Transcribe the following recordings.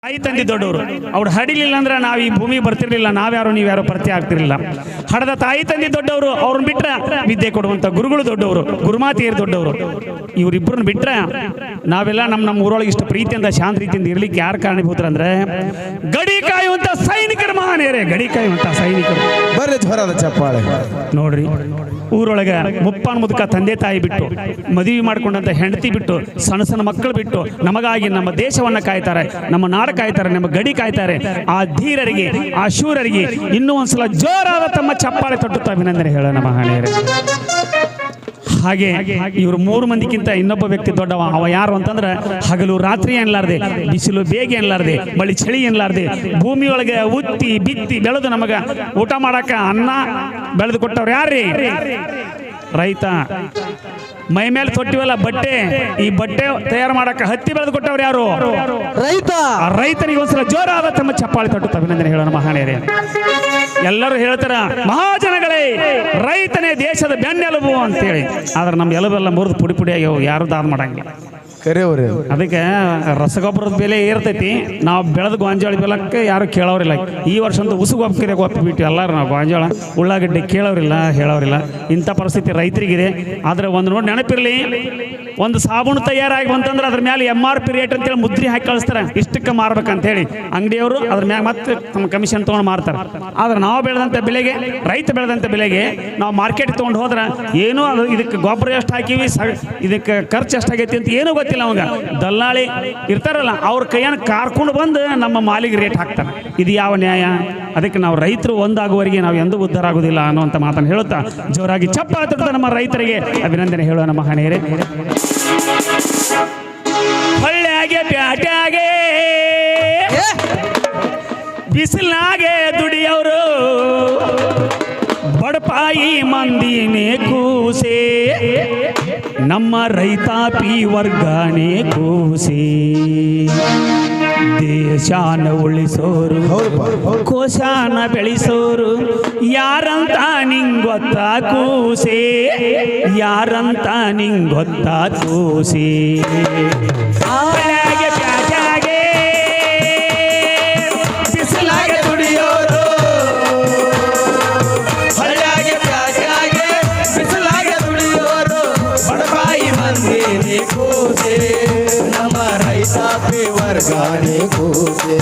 ತಾಯಿ ತಂದೆ ದೊಡ್ಡವರು ಅವ್ರು ಹಡಿಲಿಲ್ಲ ಅಂದ್ರೆ ನಾವು ಈ ಭೂಮಿಗೆ ಬರ್ತಿರ್ಲಿಲ್ಲ, ನಾವ್ಯಾರು ನೀವ್ಯಾರು ಪರಿಚಯ ಆಗ್ತಿರ್ಲಿಲ್ಲ. ಹಡದ ತಾಯಿ ತಂದೆ ದೊಡ್ಡವರು, ಅವ್ರನ್ನ ಬಿಟ್ರೆ ವಿದ್ಯೆ ಕೊಡುವಂತ ಗುರುಗಳು ದೊಡ್ಡವರು, ಗುರುಮಾತೆಯರು ದೊಡ್ಡವರು. ಇವರಿಬ್ಬರನ್ನ ಬಿಟ್ರೆ ನಾವೆಲ್ಲ ನಮ್ಮ ಊರೊಳಗೆ ಇಷ್ಟು ಪ್ರೀತಿಯಿಂದ ಶಾಂತ ರೀತಿಯಿಂದ ಇರ್ಲಿಕ್ಕೆ ಯಾರು ಕಾರಣೀಭೂತರಂದ್ರೆ ಗಡಿ ಕಾಯುವಂತ ಸೈನಿಕರು ಮಹಾನೇರೆ. ಗಡಿ ಕಾಯುವಂತ ಸೈನಿಕರು ಬರ್ರಿ ಜ್ವರದ ಚಪ್ಪಾಳೆ ನೋಡ್ರಿ. ಊರೊಳಗ ಮುಪ್ಪಾನ್ ಮುದುಕ ತಂದೆ ತಾಯಿ ಬಿಟ್ಟು, ಮದುವೆ ಮಾಡ್ಕೊಂಡಂತ ಹೆಂಡತಿ ಬಿಟ್ಟು, ಸಣ್ಣ ಸಣ್ಣ ಮಕ್ಕಳು ಬಿಟ್ಟು ನಮಗಾಗಿ ನಮ್ಮ ದೇಶವನ್ನ ಕಾಯ್ತಾರೆ, ನಮ್ಮ ನಾಡು ಕಾಯ್ತಾರೆ, ನಮ್ಮ ಗಡಿ ಕಾಯ್ತಾರೆ. ಆ ಧೀರರಿಗೆ, ಆ ಶೂರರಿಗೆ ಇನ್ನೂ ಒಂದ್ಸಲ ಜೋರಾದ ತಮ್ಮ ಚಪ್ಪಾಳೆ ತಟ್ಟುತ್ತಾ ಅಭಿನಂದನೆ ಹೇಳೋಣ ಮಹಾನೀಯರೇ. ಹಾಗೆ ಇವರು ಮೂರು ಮಂದಿಗಿಂತ ಇನ್ನೊಬ್ಬ ವ್ಯಕ್ತಿ ದೊಡ್ಡವ. ಅವ ಯಾರು ಅಂತಂದ್ರೆ ಹಗಲು ರಾತ್ರಿ ಎನ್ಲಾರ್ದೆ, ಬಿಸಿಲು ಬೇಗ ಎನ್ಲಾರ್ದೆ, ಬಳಿ ಚಳಿ ಎನ್ಲಾರ್ದೆ, ಭೂಮಿಯೊಳಗೆ ಉತ್ತಿ ಬಿತ್ತಿ ಬೆಳೆದು ನಮಗ ಊಟ ಮಾಡಕ ಅನ್ನ ಬೆಳೆದು ಕೊಟ್ಟವ್ರು ಯಾರ್ರೀ? ರೈತ. ಮೈ ಮೇಲೆ ತೊಟ್ಟಿವಲ್ಲ ಬಟ್ಟೆ, ಈ ಬಟ್ಟೆ ತಯಾರು ಮಾಡಕ ಹತ್ತಿ ಬೆಳೆದು ಕೊಟ್ಟವ್ರು ಯಾರು? ರೈತ. ಆ ರೈತನಿಗೆ ಒಂದ್ಸಲ ಜೋರಾದ ತಮ್ಮ ಚಪ್ಪಾಳೆ ತಟ್ಟುತ್ತ ಅಭಿನಂದನೆ ಹೇಳೋಣ ಮಹಾನೀಯರೇ. ಎಲ್ಲರೂ ಹೇಳ್ತಾರ ಮಹಾಜನಗಳೇ, ರೈತನೇ ದೇಶದ ಬೆನ್ನೆಲುಬು ಅಂತೇಳಿ. ಆದ್ರೆ ನಮ್ಮ ಎಲುಬೆಲ್ಲ ಮುರಿದು ಪುಡಿ ಪುಡಿ ಆಗ್ಯಾವ, ಯಾರು ದಾದ ಮಾಡಂಗಿಲ್ಲ. ಕರೆಯವ್ರಿ. ಅದಕ್ಕೆ ರಸಗೊಬ್ಬರದ ಬೆಲೆ ಏರ್ತೈತಿ, ನಾವು ಬೆಳೆದ ಗೋಂಜಾಳ ಬೆಲಕ್ಕೆ ಯಾರು ಕೇಳೋರಿಲ್ಲ. ಈ ವರ್ಷ ಅಂತ ಉಸುಗೊಬ್ಬರ ಒಪ್ಪಿಬಿಟ್ಟು ಎಲ್ಲರೂ ನಾವು ಗೋಂಜಾಳ ಉಳ್ಳಾಗಡ್ಡೆ ಕೇಳೋರಿಲ್ಲ, ಹೇಳೋರಿಲ್ಲ. ಇಂಥ ಪರಿಸ್ಥಿತಿ ರೈತರಿಗಿದೆ. ಆದ್ರೆ ಒಂದು ನೋಡಿ ನೆನಪಿರಲಿ, ಒಂದು ಸಾಬೂನು ತಯಾರಾಗಿ ಬಂತಂದ್ರೆ ಅದ್ರ ಮೇಲೆ MRP ರೇಟ್ ಅಂತೇಳಿ ಮುದ್ರಿ ಹಾಕಿ ಕಳಿಸ್ತಾರೆ, ಇಷ್ಟಕ್ಕೆ ಮಾರ್ಬೇಕಂತ ಹೇಳಿ. ಅಂಗಡಿಯವರು ಅದ್ರ ಮ್ಯಾಗ ಮತ್ತೆ ತಮ್ಮ ಕಮಿಷನ್ ತೊಗೊಂಡು ಮಾರ್ತಾರೆ. ಆದ್ರೆ ನಾವು ಬೆಳೆದಂಥ ಬೆಲೆಗೆ, ರೈತ ಬೆಳೆದಂಥ ಬೆಲೆಗೆ ನಾವು ಮಾರ್ಕೆಟ್ ತೊಗೊಂಡು ಹೋದ್ರೆ ಏನೋ ಅದು ಇದಕ್ಕೆ ಗೊಬ್ಬರ ಎಷ್ಟು ಹಾಕಿವಿ, ಇದಕ್ಕೆ ಖರ್ಚು ಎಷ್ಟಾಗೈತಿ ಅಂತ ಏನೂ ಗೊತ್ತಿಲ್ಲ. ಅವಾಗ ದಲ್ಲಾಳಿ ಇರ್ತಾರಲ್ಲ, ಅವ್ರ ಕೈಯನ್ನು ಕಾರ್ಕೊಂಡು ಬಂದು ನಮ್ಮ ಮಾಲಿಗೆ ರೇಟ್ ಹಾಕ್ತಾರೆ. ಇದು ಯಾವ ನ್ಯಾಯ? ಅದಕ್ಕೆ ನಾವು ರೈತರು ಒಂದಾಗುವವರೆಗೆ ನಾವು ಎಂದೂ ಉದ್ಧಾರ ಆಗುವುದಿಲ್ಲ ಅನ್ನುವಂಥ ಮಾತನ್ನು ಹೇಳುತ್ತಾ ಜೋರಾಗಿ ಚಪ್ಪಾಳೆ ತಟ್ಟುತ್ತಾ ನಮ್ಮ ರೈತರಿಗೆ ಅಭಿನಂದನೆ ಹೇಳೋಣ ಮಹಾನೀಯರೇ. ಹೊಳ್ಳ್ಯಾಗೆ ಪ್ಯಾಟ್ಯಾಗೆ ಬಿಸಿಲಾಗೆ ದುಡಿಯವರು, ಬಡಪಾಯಿ ಮಂದಿನೇ ಕೂಸೆ, ನಮ್ಮ ರೈತಾಪಿ ವರ್ಗನೇ ಕೂಸೆ. ದೇಶಾನ ಉಳಿಸೋರು, ಕೋಶಾನ ಬೆಳೆಸೋರು, ಯಾರಂತ ನಿಂಗೊತ್ತ ಕೂಸೆ, ಯಾರಂತ ನಿಂಗೊತ್ತ ಕೂಸೆ. ಹೊಳ್ಳ್ಯಾಗೆ ಪ್ಯಾಟ್ಯಾಗೆ ಬಿಸಿಲಾಗೆ ದುಡಿಯೋರು, ಹೊಳ್ಳ್ಯಾಗೆ ಪ್ಯಾಟ್ಯಾಗೆ ಬಿಸಿಲಾಗೆ ದುಡಿಯೋರು, ಬಡಪಾಯಿ ಮಂದಿನೇ ಕೂಸೆ, ನಮ್ಮ ರೈತಾಪಿ ವರ್ಗನೇ ಕೂಸೆ.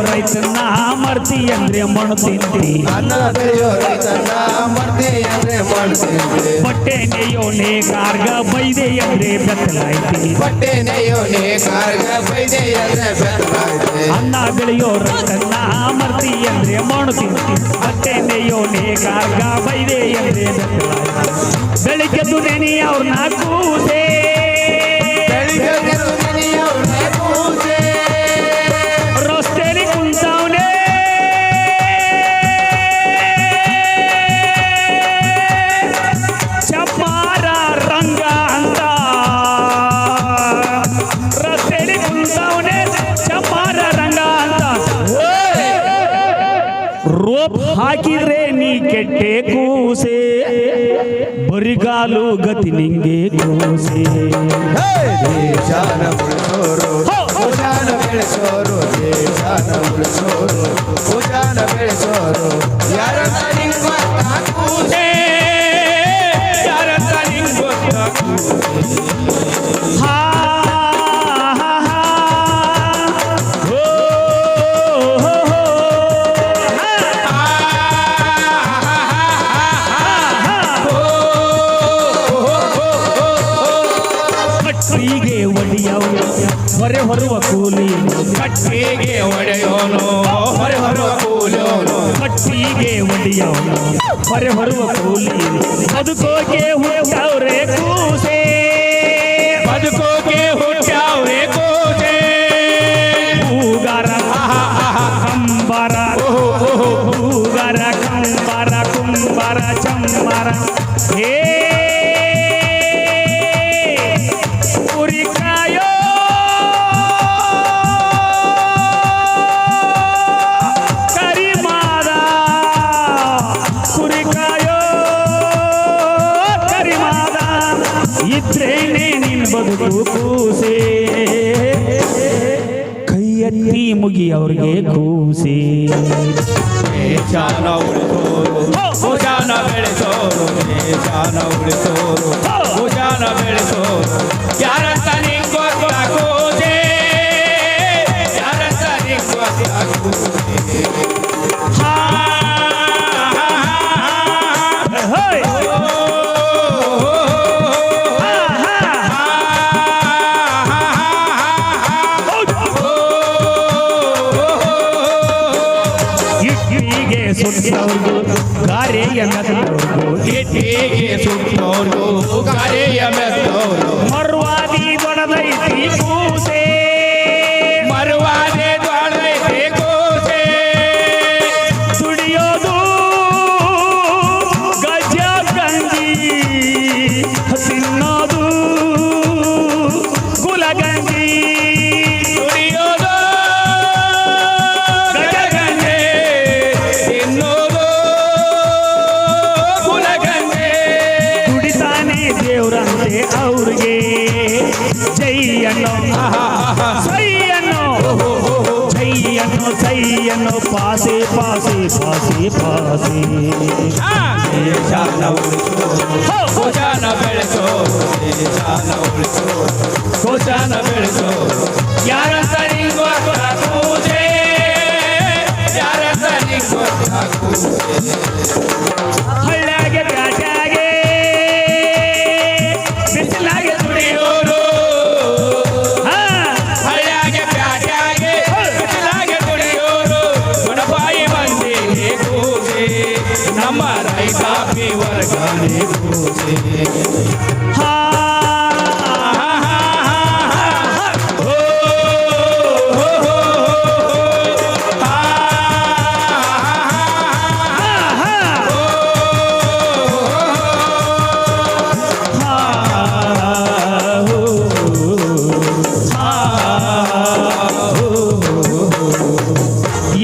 ರೈತನ್ನ ಮರ್ತಿ ಅಂದ್ರೆ ಮಣ್ಣು ತಿಂತಿ, ಅನ್ನ ಬೆಳೆಯೋ ರೈತನ್ನ ಮರ್ತಿ ಅಂದ್ರೆ ಮಣ್ಣು ತಿಂತಿ, ಬಟ್ಟೆ ನೇಯೋನೆ ಕಾರ್ಗ ಬೈದೆ ಅಂದ್ರೆ ಬೆತ್ತಲಾಯ್ತಿ, ಬಟ್ಟೆ ನೇಯೋನೆ ಕಾರ್ಗ ಬೈದೆ ಅಂದ್ರೆ ಬೆತ್ತಲಾಯ್ತಿ. ಅನ್ನ ಬೆಳೆಯೋ ರೈತನ್ನ ಮರ್ತಿ ಅಂದ್ರೆ ಮಣ್ಣು ತಿಂತಿ, ಬಟ್ಟೆ ನೇಯೋನೆ ಕಾರ್ಗ ಬೈದೆ ಅಂದ್ರೆ ಬೆತ್ತಲಾಯ್ತಿ. ಬೆಳಿಗ್ಗೆ ದುನೇನಿ ಅವ್ರನ್ನ ಕೂಸೆ, ಬೆಳಿಗ್ಗೆ ದುನೇನಿ ಅವ್ರನ್ನ ಕೂಸೆ, ರಸ್ತೆಯಲ್ಲಿ ಕುಂತವನೇ ಚಪ್ಪಾರ ರಂಗ ಅಂತ, ರಸ್ತೆಯಲ್ಲಿ ಕುಂತವನೇ ಚಪ್ಪಾರ ರಂಗ ಅಂತ. ರೋಪ್ ಹಾಕಿದ್ರೆ ನೀ ಕೆಟ್ಟೆ ಕೂಸೆ, ಬರಿಗಾಲು ಗತಿ ನಿಂಗೆ ಕೂಸೆ. ದೇಶಾನ ಉಳಿಸೋರು, ಭೂಜಾನ ಬೆಳೆಸೋರು, ದೇಶಾನ ಉಳಿಸೋರು, ಭೂಜಾನ ಬೆಳೆಸೋರು, ಯಾರಂತ ನಿಂಗೊತ್ತ ಕೂಸೆ, ಯಾರಂತ ನಿಂಗೊತ್ತ ಕೂಸೆ. ಕಟ್ಟಿಗೆ ಒಡೆಯವು ಹೊರೆ ಹೊರುವ ಕೂಲಿ, ಕಟ್ಟಿಗೆ ಒಡೆಯೋನು ಹೊರೆ ಹೊರುವ ಕೂಲಿಯೋನು, ಕಟ್ಟಿಗೆ ಒಡೆಯವನು ಹೊರೆ ಹೊರುವ ಕೂಲಿ, ಬದುಕೋಕೆ ಹುಟ್ಟವ್ರೆ ಕೂಸೆ, ಬದುಕೋಕೆ ಹುಟ್ಟ್ಯಾವ್ರೆ ಕೂಸೆ. ಹೂಗಾರ ಕಂಬಾರ, ಹೂಗಾರ ಕಂಬಾರ, ಕುಂಬಾರ ಚಂಬಾರ, ಹೇ ಕುರಿಕಾಯೋ ಎತ್ತಿ ಮುಗಿ ಅವ್ರಿಗೆ ಕೂಸಿ ದೇಶಾನ ಉಳಿಸೋರು ಭುಜಾನ ಬೆಳೆಸೋರು ದೇಶಾನ ಉಳಿಸೋರು ಭುಜಾನ ಬೆಳೆಸೋರು ಯಾರಂತ ನಿಂಗ್ ಗೊತ್ತಾಗೋದೆ ಯಾರಂತ ನಿಂಗ್ ಗೊತ್ತಾಗೋದೆ ಹೋಯ್ ಇಟ್ಟಿಗೆ ಸುಟ್ಟವ್ರಿಗೂ ಗಾರೆಯ ಮೆತ್ತವ್ರಿಗೂ ಇಟ್ಟಿಗೆ ಸುಟ್ಟೋರು ಗಾರೆಯ ಮೆತ್ತೋರು ಮರ್ವಾದಿ ದೊಡದೈತಿ ಕೂಸೆ ಮರುವಾದೆ ದ್ವಾಳೈತೆ ಕೋಸೆ ದುಡಿಯೋದು ಗಜ್ಜ ಗಂಜಿ ತಿನ್ನೋದು ಗುಲಗಂಜಿ ದುಡಿಯೋದು ಗಜಗಂಜೆ ತಿನ್ನೋದು ಕುಲಗಂಜೆ ದುಡಿತಾನೆ ದೇವ್ರಂತೆ ಅವ್ರಿಗೆ ಜೈಯನ್ನು ಸೈಯನ್ನು ಜೈಯನ್ನು ಸೈಯನ್ನು ಪಾಸೆ ಪಾಸೆ ಪಾಸೆ ಪಾಸೆ ದೇಶಾನ ಉಳಿಸೋ ಭುಜಾನ ಬೆಳೆಸೋ ದೇಶಾನ ಉಳಿಸೋ ಭುಜಾನ ಬೆಳೆಸೋ ಯಾರಂತ ನಿಂಗ್ ಗೊತ್ತಾಗೋದೆ ಯಾರಂತ ನಿಂಗ್ ಗೊತ್ತಾಗೋದೆ ಹಳ್ಳ್ಯಾಗೆ ಪ್ಯಾಟ್ಯಾಗೆ ಬಿಸಿಲಾಗೆ ದುಡಿಯೋರು ಹಾ ಹಳ್ಳ್ಯಾಗೆ ಪ್ಯಾಟ್ಯಾಗೆ ಬಿಸಿಲಾಗೆ ದುಡಿಯೋರು ಬಡಪಾಯಿ ಮಂದಿಗೆ ಕೂಸೆ ನಮ್ಮ ರೈತಾಪಿ ವರ್ಗನೇ ಕೂಸೆ ಹಾ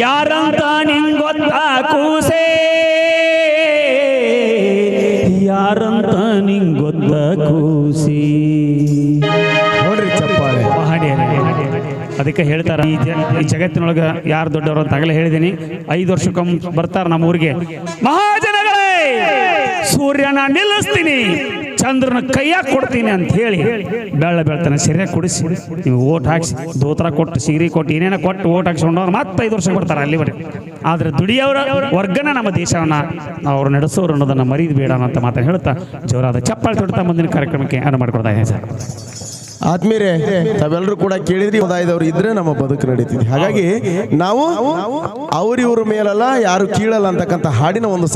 ಯಾರಂತ ನಿಂಗ್ ಗೊತ್ತಾ ಕೂಸೆ ಯಾರಂತ ನಿಂಗ್ ಗೊತ್ತಾ ಕೂಸಿ ನೋಡ್ರಿ ಚಪ್ಪಾಳೆ ಹಾಡಿ ಅದಕ್ಕೆ ಹೇಳ್ತಾರ ಈ ಜಗತ್ತಿನೊಳಗೆ ಯಾರು ದೊಡ್ಡವರು ಅಂತ ಆಗಲೇ ಹೇಳಿದ್ದೀನಿ 5 ವರ್ಷಕ್ಕೊಮ್ಮೆ ಬರ್ತಾರ ನಮ್ಮ ಊರಿಗೆ ಮಹಾಜನಗಳೇ ಸೂರ್ಯನ ನಿಲ್ಲಿಸ್ತೀನಿ ಚಂದ್ರನ ಕೈಯಾಗ ಕೊಡ್ತೀನಿ ಅಂತ ಹೇಳಿ ಬೆಳ್ತಾನೆ ಸರಿಯಾಗಿ ಕುಡಿಸಿ ನೀವು ಓಟ್ ಹಾಕ್ಸಿ ದೋತ್ರ ಕೊಟ್ಟು ಸೀರೆ ಕೊಟ್ಟು ಏನೇನೋ ಕೊಟ್ಟು ಓಟ್ ಹಾಕ್ಸ್ಕೊಂಡವ್ರು ಮತ್ತೆ 5 ವರ್ಷಕ್ಕೆ ಬರ್ತಾರೆ ಅಲ್ಲಿವರೆಗೆ ಆದರೆ ದುಡಿಯೋರ ವರ್ಗನ ನಮ್ಮ ದೇಶವನ್ನ ಅವ್ರು ನಡೆಸೋರು ಅನ್ನೋದನ್ನ ಮರೀದು ಬೇಡ ಅಂತ ಮಾತನ್ನು ಹೇಳ್ತಾ ಜೋರಾದ ಚಪ್ಪಾಳೆ ತೊಡ್ತಾ ಮುಂದಿನ ಕಾರ್ಯಕ್ರಮಕ್ಕೆ ಅನುವು ಮಾಡಿಕೊಡ್ತಾ ಇದ್ದೀನಿ ಸರ್. ಆತ್ಮೀಯರೇ ತಾವೆಲ್ಲರೂ ಕೂಡ ಕೇಳಿದ್ರಿ ಸಮುದಾಯದವರು ಇದ್ರೆ ನಮ್ಮ ಬದುಕು ನಡೀತಿದೆ. ಹಾಗಾಗಿ ನಾವು ಅವ್ರಿವ್ರ ಮೇಲಲ್ಲ ಯಾರು ಕೀಳಲ್ಲ ಅಂತಕ್ಕಂಥ ಹಾಡಿನ ಒಂದು